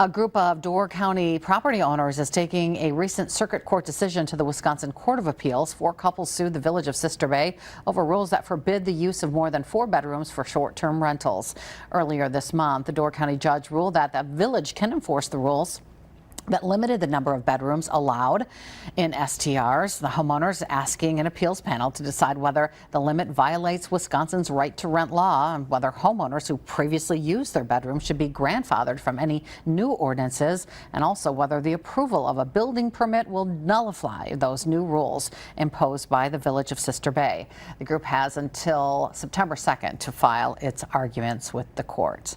A group of Door County property owners is taking a recent circuit court decision to the Wisconsin Court of Appeals. 4 couples sued the village of Sister Bay over rules that forbid the use of more than 4 bedrooms for short-term rentals. Earlier this month, the Door County judge ruled that the village can enforce the rules that limited the number of bedrooms allowed in STRs. The homeowners asking an appeals panel to decide whether the limit violates Wisconsin's right to rent law and whether homeowners who previously used their bedrooms should be grandfathered from any new ordinances, and also whether the approval of a building permit will nullify those new rules imposed by the village of Sister Bay. The group has until September 2nd to file its arguments with the court.